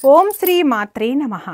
ఓం శ్రీ మాత్రే నమః.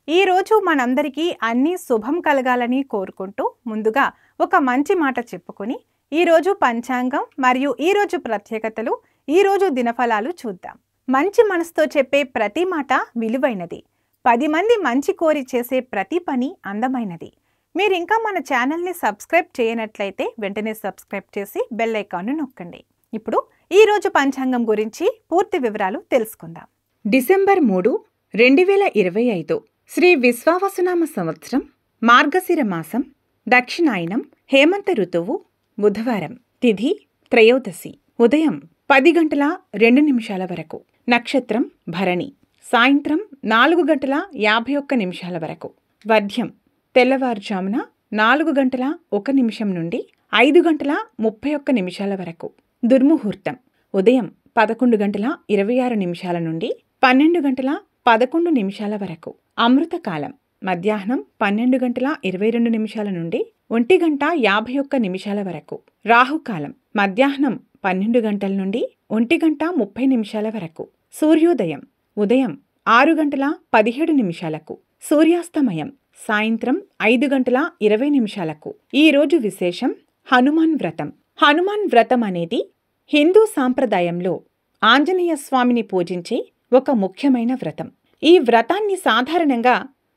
ఈరోజు మనందరికీ అన్నీ శుభం కలగాలని కోరుకుంటూ ముందుగా ఒక మంచి మాట చెప్పుకొని ఈరోజు పంచాంగం మరియు ఈరోజు ప్రత్యేకతలు, ఈరోజు దినఫలాలు చూద్దాం. మంచి మనసుతో చెప్పే ప్రతి మాట విలువైనది. 10 మంది మంచి కోరి చేసే ప్రతి పని అందమైనది. మీరు ఇంకా మన ఛానల్ని సబ్స్క్రైబ్ చేయనట్లయితే వెంటనే సబ్స్క్రైబ్ చేసి బెల్ ఐకాన్ను నొక్కండి. ఇప్పుడు ఈరోజు పంచాంగం గురించి పూర్తి వివరాలు తెలుసుకుందాం. డిసెంబర్ 3, 2025 శ్రీ విశ్వావసునామ సంవత్సరం, మార్గశిర మాసం, దక్షిణాయనం, హేమంత ఋతువు, బుధవారం. తిథి త్రయోదశి. ఉదయం 10 గంటల 2 నిమిషాల వరకు. నక్షత్రం భరణి. సాయంత్రం 4 గంటల 51 నిమిషాల వరకు. వర్ధ్యం తెల్లవారుజామున 4 గంటల 1 నిమిషం నుండి 5 గంటల 31 నిమిషాల వరకు. దుర్ముహూర్తం ఉదయం 11 గంటల 26 నిమిషాల నుండి 12 గంటల 11 నిమిషాల వరకు. అమృతకాలం మధ్యాహ్నం 12 గంటల 22 నిమిషాల నుండి 1 గంట 51 నిమిషాల వరకు. రాహుకాలం మధ్యాహ్నం 12 గంటల నుండి 1 గంట 30 నిమిషాల వరకు. సూర్యోదయం ఉదయం 6 గంటల 17 నిమిషాలకు. సూర్యాస్తమయం సాయంత్రం 5 గంటల 20 నిమిషాలకు. ఈరోజు విశేషం హనుమాన్ వ్రతం. హనుమాన్ వ్రతం అనేది హిందూ సాంప్రదాయంలో ఆంజనేయ స్వామిని పూజించే ఒక ముఖ్యమైన వ్రతం. ఈ వ్రతాన్ని సాధారణంగా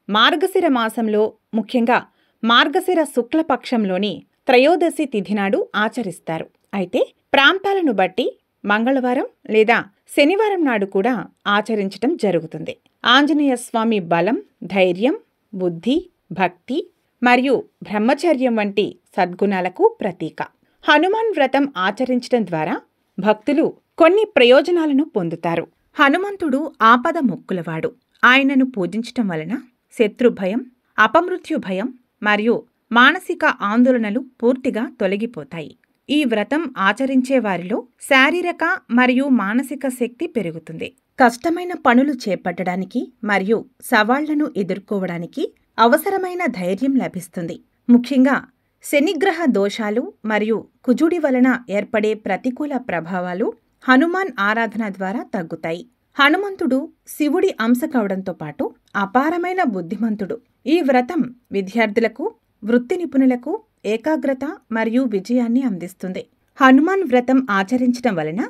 మార్గశిర మాసంలో, ముఖ్యంగా మార్గశిర శుక్లపక్షంలోని త్రయోదశి తిథి నాడు ఆచరిస్తారు. అయితే ప్రాంతాలను బట్టి మంగళవారం లేదా శనివారం నాడు కూడా ఆచరించటం జరుగుతుంది. ఆంజనేయ స్వామి బలం, ధైర్యం, బుద్ధి, భక్తి మరియు బ్రహ్మచర్యం వంటి సద్గుణాలకు ప్రతీక. హనుమాన్ వ్రతం ఆచరించడం ద్వారా భక్తులు కొన్ని ప్రయోజనాలను పొందుతారు. హనుమంతుడు ఆపద మొక్కులవాడు. ఆయనను పూజించటం వలన శత్రుభయం, అపమృత్యు భయం మరియు మానసిక ఆందోళనలు పూర్తిగా తొలగిపోతాయి. ఈ వ్రతం ఆచరించే వారిలో శారీరక మరియు మానసిక శక్తి పెరుగుతుంది. కష్టమైన పనులు చేపట్టడానికి మరియు సవాళ్లను ఎదుర్కోవడానికి అవసరమైన ధైర్యం లభిస్తుంది. ముఖ్యంగా శనిగ్రహ దోషాలు మరియు కుజుడి వలన ఏర్పడే ప్రతికూల ప్రభావాలు హనుమాన్ ఆరాధన ద్వారా తగ్గుతాయి. హనుమంతుడు శివుడి అంశ కావడంతో పాటు అపారమైన బుద్ధిమంతుడు. ఈ వ్రతం విద్యార్థులకు, వృత్తి నిపుణులకు ఏకాగ్రత మరియు విజయాన్ని అందిస్తుంది. హనుమాన్ వ్రతం ఆచరించడం వలన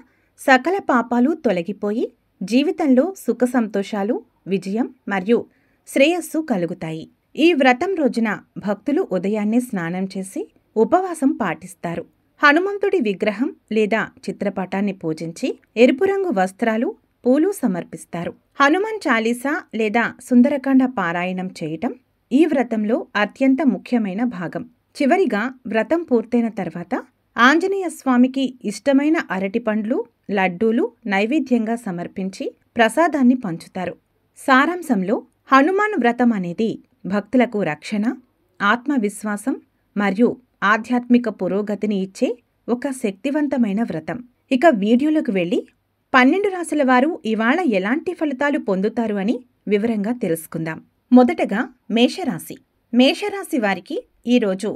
సకల పాపాలు తొలగిపోయి జీవితంలో సుఖ సంతోషాలు, విజయం మరియు శ్రేయస్సు కలుగుతాయి. ఈ వ్రతం రోజున భక్తులు ఉదయాన్నే స్నానం చేసి ఉపవాసం పాటిస్తారు. హనుమంతుడి విగ్రహం లేదా చిత్రపటాన్ని పూజించి ఎరుపు రంగు వస్త్రాలు, పూలు సమర్పిస్తారు. హనుమాన్ చాలీసా లేదా సుందరకాండ పారాయణం చేయటం ఈ వ్రతంలో అత్యంత ముఖ్యమైన భాగం. చివరిగా వ్రతం పూర్తయిన తర్వాత ఆంజనేయ స్వామికి ఇష్టమైన అరటిపండ్లు, లడ్డూలు నైవేద్యంగా సమర్పించి ప్రసాదాన్ని పంచుతారు. సారాంశంలో హనుమాన్ వ్రతం అనేది భక్తులకు రక్షణ, ఆత్మవిశ్వాసం మరియు ఆధ్యాత్మిక పురోగతిని ఇచ్చే ఒక శక్తివంతమైన వ్రతం. ఇక వీడియోలోకి వెళ్ళి 12 రాశుల వారు ఇవాళ ఎలాంటి ఫలితాలు పొందుతారు అని వివరంగా తెలుసుకుందాం. మొదటగా మేషరాశి. మేషరాశి వారికి ఈరోజు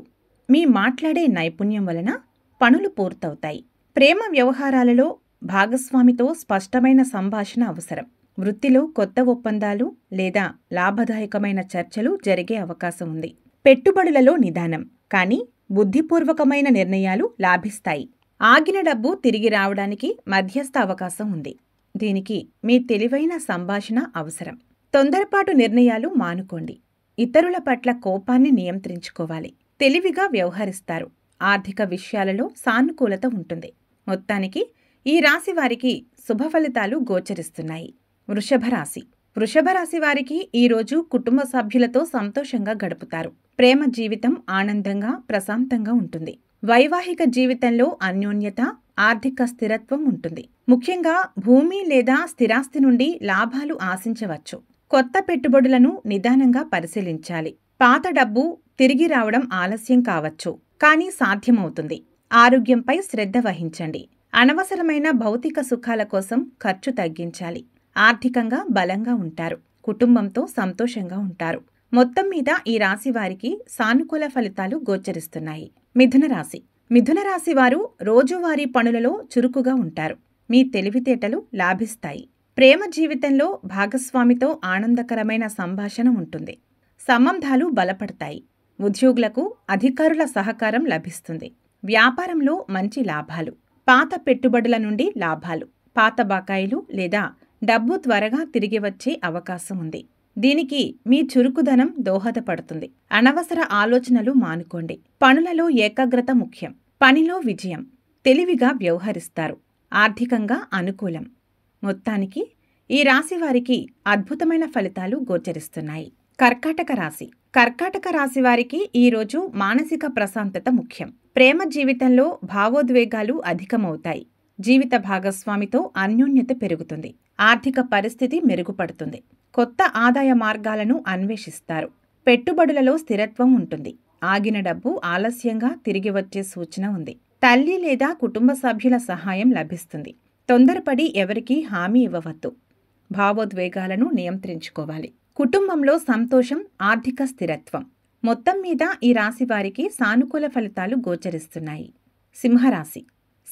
మీ మాట్లాడే నైపుణ్యం వలన పనులు పూర్తవుతాయి. ప్రేమ వ్యవహారాలలో భాగస్వామితో స్పష్టమైన సంభాషణ అవసరం. వృత్తిలో కొత్త ఒప్పందాలు లేదా లాభదాయకమైన చర్చలు జరిగే అవకాశం ఉంది. పెట్టుబడులలో నిదానం, కానీ బుద్ధిపూర్వకమైన నిర్ణయాలు లాభిస్తాయి. ఆగిన డబ్బు తిరిగి రావడానికి మధ్యస్థ అవకాశం ఉంది. దీనికి మీ తెలివైన సంభాషణ అవసరం. తొందరపాటు నిర్ణయాలు మానుకోండి. ఇతరుల పట్ల కోపాన్ని నియంత్రించుకోవాలి. తెలివిగా వ్యవహరిస్తారు. ఆర్థిక విషయాలలో సానుకూలత ఉంటుంది. మొత్తానికి ఈ రాశి వారికి శుభ ఫలితాలు గోచరిస్తున్నాయి. వృషభ రాశి. వృషభ రాశి వారికి ఈరోజు కుటుంబ సభ్యులతో సంతోషంగా గడుపుతారు. ప్రేమ జీవితం ఆనందంగా, ప్రశాంతంగా ఉంటుంది. వైవాహిక జీవితంలో అన్యోన్యత, ఆర్థిక స్థిరత్వం ఉంటుంది. ముఖ్యంగా భూమి లేదా స్థిరాస్తి నుండి లాభాలు ఆశించవచ్చు. కొత్త పెట్టుబడులను నిదానంగా పరిశీలించాలి. పాత డబ్బు తిరిగి రావడం ఆలస్యం కావచ్చు, కానీ సాధ్యమవుతుంది. ఆరోగ్యంపై శ్రద్ధ వహించండి. అనవసరమైన భౌతిక సుఖాల కోసం ఖర్చు తగ్గించాలి. ఆర్థికంగా బలంగా ఉంటారు. కుటుంబంతో సంతోషంగా ఉంటారు. మొత్తం మీద ఈ రాశి వారికి సానుకూల ఫలితాలు గోచరిస్తున్నాయి. మిథున రాశి. మిథున రాశి వారు రోజువారీ పనులలో చురుకుగా ఉంటారు. మీ తెలివితేటలు లాభిస్తాయి. ప్రేమ జీవితంలో భాగస్వామితో ఆనందకరమైన సంభాషణ ఉంటుంది. సంబంధాలు బలపడతాయి. ఉద్యోగులకు అధికారుల సహకారం లభిస్తుంది. వ్యాపారంలో మంచి లాభాలు. పాత పెట్టుబడుల నుండి లాభాలు. పాత బకాయిలు లేదా డబ్బు త్వరగా తిరిగి వచ్చే అవకాశం ఉంది. దీనికి మీ చురుకుదనం దోహదపడుతుంది. అనవసర ఆలోచనలు మానుకోండి. పనులలో ఏకాగ్రత ముఖ్యం. పనిలో విజయం. తెలివిగా వ్యవహరిస్తారు. ఆర్థికంగా అనుకూలం. మొత్తానికి ఈ రాశి వారికి అద్భుతమైన ఫలితాలు గోచరిస్తున్నాయి. కర్కాటక రాశి. కర్కాటక రాశి వారికి ఈరోజు మానసిక ప్రశాంతత ముఖ్యం. ప్రేమ జీవితంలో భావోద్వేగాలు అధికమవుతాయి. జీవిత భాగస్వామితో అన్యోన్యత పెరుగుతుంది. ఆర్థిక పరిస్థితి మెరుగుపడుతుంది. కొత్త ఆదాయ మార్గాలను అన్వేషిస్తారు. పెట్టుబడులలో స్థిరత్వం ఉంటుంది. ఆగిన డబ్బు ఆలస్యంగా తిరిగి వచ్చే సూచన ఉంది. తల్లి లేదా కుటుంబ సభ్యుల సహాయం లభిస్తుంది. తొందరపడి ఎవరికీ హామీ ఇవ్వవద్దు. భావోద్వేగాలను నియంత్రించుకోవాలి. కుటుంబంలో సంతోషం, ఆర్థిక స్థిరత్వం. మొత్తం మీద ఈ రాశి వారికి సానుకూల ఫలితాలు గోచరిస్తున్నాయి. సింహరాశి.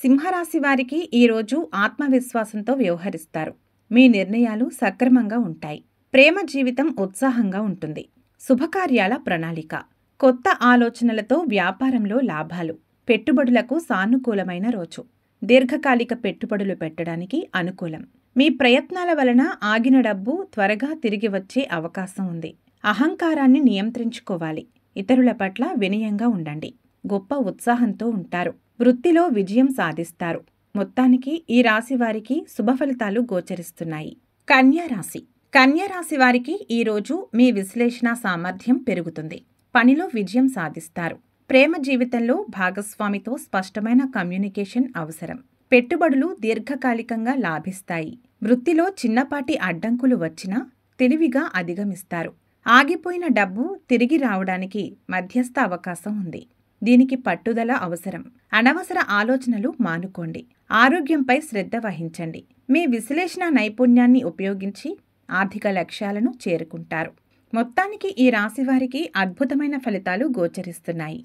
సింహరాశి వారికి ఈరోజు ఆత్మవిశ్వాసంతో వ్యవహరిస్తారు. మీ నిర్ణయాలు సక్రమంగా ఉంటాయి. ప్రేమ జీవితం ఉత్సాహంగా ఉంటుంది. శుభకార్యాల ప్రణాళిక. కొత్త ఆలోచనలతో వ్యాపారంలో లాభాలు. పెట్టుబడులకు సానుకూలమైన రోజు. దీర్ఘకాలిక పెట్టుబడులు పెట్టడానికి అనుకూలం. మీ ప్రయత్నాల వలన ఆగిన డబ్బు త్వరగా తిరిగి వచ్చే అవకాశం ఉంది. అహంకారాన్ని నియంత్రించుకోవాలి. ఇతరుల పట్ల వినయంగా ఉండండి. గొప్ప ఉత్సాహంతో ఉంటారు. వృత్తిలో విజయం సాధిస్తారు. మొత్తానికి ఈ రాశి వారికి శుభ ఫలితాలు గోచరిస్తున్నాయి. కన్యా రాశి. కన్యా రాశి వారికి ఈరోజు మీ విశ్లేషణ సామర్థ్యం పెరుగుతుంది. పనిలో విజయం సాధిస్తారు. ప్రేమ జీవితంలో భాగస్వామితో స్పష్టమైన కమ్యూనికేషన్ అవసరం. పెట్టుబడులు దీర్ఘకాలికంగా లాభిస్తాయి. వృత్తిలో చిన్నపాటి అడ్డంకులు వచ్చినా తెలివిగా అధిగమిస్తారు. ఆగిపోయిన డబ్బు తిరిగి రావడానికి మధ్యస్థ అవకాశం ఉంది. దీనికి పట్టుదల అవసరం. అనవసర ఆలోచనలు మానుకోండి. ఆరోగ్యంపై శ్రద్ధ వహించండి. మీ విశ్లేషణ నైపుణ్యాన్ని ఉపయోగించి ఆర్థిక లక్ష్యాలను చేరుకుంటారు. మొత్తానికి ఈ రాశివారికి అద్భుతమైన ఫలితాలు గోచరిస్తున్నాయి.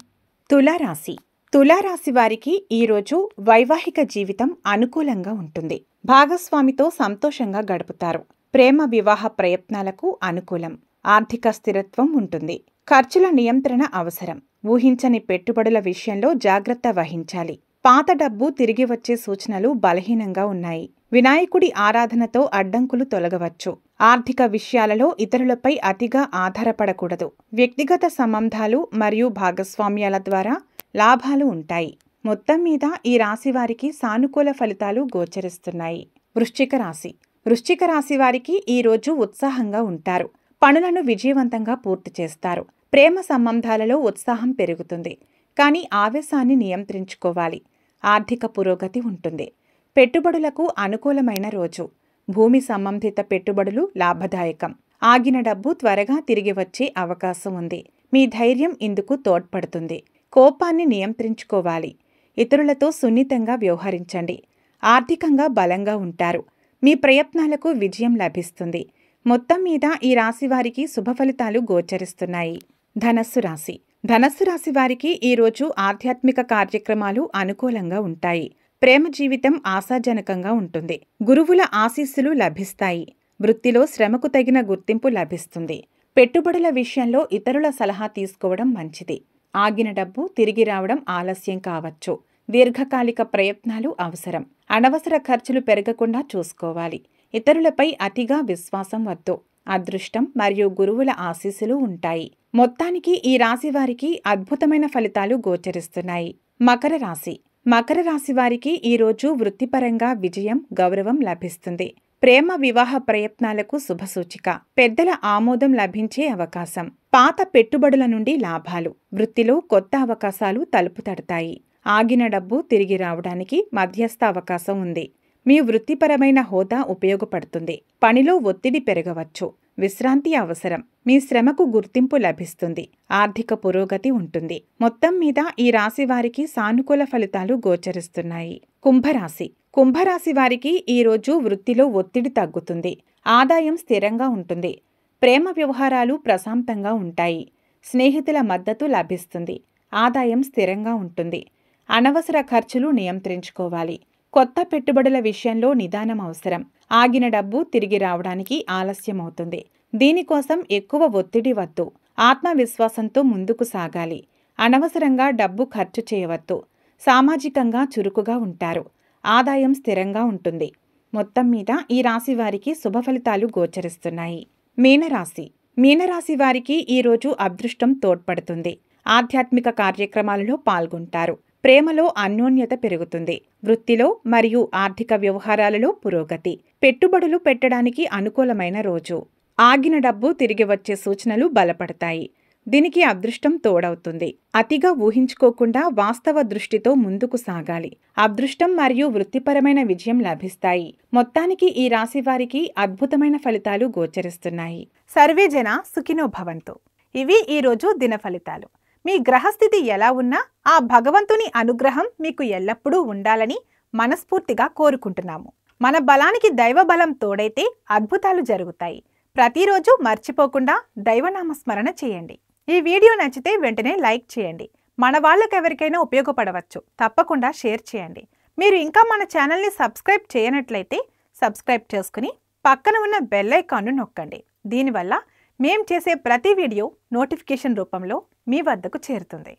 తులారాశి. తులారాశి వారికి ఈరోజు వైవాహిక జీవితం అనుకూలంగా ఉంటుంది. భాగస్వామితో సంతోషంగా గడుపుతారు. ప్రేమ వివాహ ప్రయత్నాలకు అనుకూలం. ఆర్థిక స్థిరత్వం ఉంటుంది. ఖర్చుల నియంత్రణ అవసరం. ఊహించని పెట్టుబడుల విషయంలో జాగ్రత్త వహించాలి. పాత డబ్బు తిరిగి వచ్చే సూచనలు బలహీనంగా ఉన్నాయి. వినాయకుడి ఆరాధనతో అడ్డంకులు తొలగవచ్చు. ఆర్థిక విషయాలలో ఇతరులపై అతిగా ఆధారపడకూడదు. వ్యక్తిగత సంబంధాలు మరియు భాగస్వామ్యాల ద్వారా లాభాలు ఉంటాయి. మొత్తం మీద ఈ రాశివారికి సానుకూల ఫలితాలు గోచరిస్తున్నాయి. వృశ్చిక రాశి. వృశ్చిక రాశి వారికి ఈరోజు ఉత్సాహంగా ఉంటారు. పనులను విజయవంతంగా పూర్తి చేస్తారు. ప్రేమ సంబంధాలలో ఉత్సాహం పెరుగుతుంది. కానీ ఆవేశాన్ని నియంత్రించుకోవాలి. ఆర్థిక పురోగతి ఉంటుంది. పెట్టుబడులకు అనుకూలమైన రోజు. భూమి సంబంధిత పెట్టుబడులు లాభదాయకం. ఆగిన డబ్బు త్వరగా తిరిగి వచ్చే అవకాశం ఉంది. మీ ధైర్యం ఇందుకు తోడ్పడుతుంది. కోపాన్ని నియంత్రించుకోవాలి. ఇతరులతో సున్నితంగా వ్యవహరించండి. ఆర్థికంగా బలంగా ఉంటారు. మీ ప్రయత్నాలకు విజయం లభిస్తుంది. మొత్తం మీద ఈ రాశివారికి శుభ ఫలితాలు గోచరిస్తున్నాయి. ధనస్సు రాశి. ధనస్సు రాశి వారికి ఈరోజు ఆధ్యాత్మిక కార్యక్రమాలు అనుకూలంగా ఉంటాయి. ప్రేమ జీవితం ఆశాజనకంగా ఉంటుంది. గురువుల ఆశీస్సులు లభిస్తాయి. వృత్తిలో శ్రమకు తగిన గుర్తింపు లభిస్తుంది. పెట్టుబడుల విషయంలో ఇతరుల సలహా తీసుకోవడం మంచిది. ఆగిన డబ్బు తిరిగి రావడం ఆలస్యం కావచ్చు. దీర్ఘకాలిక ప్రయత్నాలు అవసరం. అనవసర ఖర్చులు పెరగకుండా చూసుకోవాలి. ఇతరులపై అతిగా విశ్వాసం వద్దు. అదృష్టం మరియు గురువుల ఆశీస్సులు ఉంటాయి. మొత్తానికి ఈ రాశి వారికి అద్భుతమైన ఫలితాలు గోచరిస్తున్నాయి. మకర రాశి. మకర రాశి వారికి ఈరోజు వృత్తిపరంగా విజయం, గౌరవం లభిస్తుంది. ప్రేమ వివాహ ప్రయత్నాలకు శుభసూచిక. పెద్దల ఆమోదం లభించే అవకాశం. పాత పెట్టుబడుల నుండి లాభాలు. వృత్తిలో కొత్త అవకాశాలు తలుపు తడతాయి. ఆగిన డబ్బు తిరిగి రావడానికి మధ్యస్థ అవకాశం ఉంది. మీ వృత్తిపరమైన హోదా ఉపయోగపడుతుంది. పనిలో ఒత్తిడి పెరగవచ్చు. విశ్రాంతి అవసరం. మీ శ్రమకు గుర్తింపు లభిస్తుంది. ఆర్థిక పురోగతి ఉంటుంది. మొత్తం మీద ఈ రాశి వారికి సానుకూల ఫలితాలు గోచరిస్తున్నాయి. కుంభరాశి. కుంభరాశి వారికి ఈరోజు వృత్తిలో ఒత్తిడి తగ్గుతుంది. ఆదాయం స్థిరంగా ఉంటుంది. ప్రేమ వ్యవహారాలు ప్రశాంతంగా ఉంటాయి. స్నేహితుల మద్దతు లభిస్తుంది. ఆదాయం స్థిరంగా ఉంటుంది. అనవసర ఖర్చులు నియంత్రించుకోవాలి. కొత్త పెట్టుబడుల విషయంలో నిదానం అవసరం. ఆగిన డబ్బు తిరిగి రావడానికి ఆలస్యమవుతుంది. దీనికోసం ఎక్కువ ఒత్తిడి వద్దు. ఆత్మవిశ్వాసంతో ముందుకు సాగాలి. అనవసరంగా డబ్బు ఖర్చు చేయవద్దు. సామాజికంగా చురుకుగా ఉంటారు. ఆదాయం స్థిరంగా ఉంటుంది. మొత్తం మీద ఈ రాశి వారికి శుభ ఫలితాలు గోచరిస్తున్నాయి. మీనరాశి. మీనరాశి వారికి ఈరోజు అదృష్టం తోడ్పడుతుంది. ఆధ్యాత్మిక కార్యక్రమాలలో పాల్గొంటారు. ప్రేమలో అన్యోన్యత పెరుగుతుంది. వృత్తిలో మరియు ఆర్థిక వ్యవహారాలలో పురోగతి. పెట్టుబడులు పెట్టడానికి అనుకూలమైన రోజు. ఆగిన డబ్బు తిరిగి వచ్చే సూచనలు బలపడతాయి. దీనికి అదృష్టం తోడవుతుంది. అతిగా ఊహించుకోకుండా వాస్తవ దృష్టితో ముందుకు సాగాలి. అదృష్టం మరియు వృత్తిపరమైన విజయం లభిస్తాయి. మొత్తానికి ఈ రాశి వారికి అద్భుతమైన ఫలితాలు గోచరిస్తున్నాయి. సర్వే జన సుఖినో భవంతు. ఇవి ఈరోజు దిన ఫలితాలు. మీ గ్రహస్థితి ఎలా ఉన్నా ఆ భగవంతుని అనుగ్రహం మీకు ఎల్లప్పుడూ ఉండాలని మనస్ఫూర్తిగా కోరుకుంటున్నాము. మన బలానికి దైవ బలం తోడైతే అద్భుతాలు జరుగుతాయి. ప్రతిరోజు మర్చిపోకుండా దైవనామస్మరణ చేయండి. ఈ వీడియో నచ్చితే వెంటనే లైక్ చేయండి. మన వాళ్ళకెవరికైనా ఉపయోగపడవచ్చు. తప్పకుండా షేర్ చేయండి. మీరు ఇంకా మన ఛానల్ని సబ్స్క్రైబ్ చేయనట్లయితే సబ్స్క్రైబ్ చేసుకుని పక్కన ఉన్న బెల్ ఐకాన్ను నొక్కండి. దీనివల్ల మేం చేసే ప్రతి వీడియో నోటిఫికేషన్ రూపంలో మీ వద్దకు చేరుతుంది.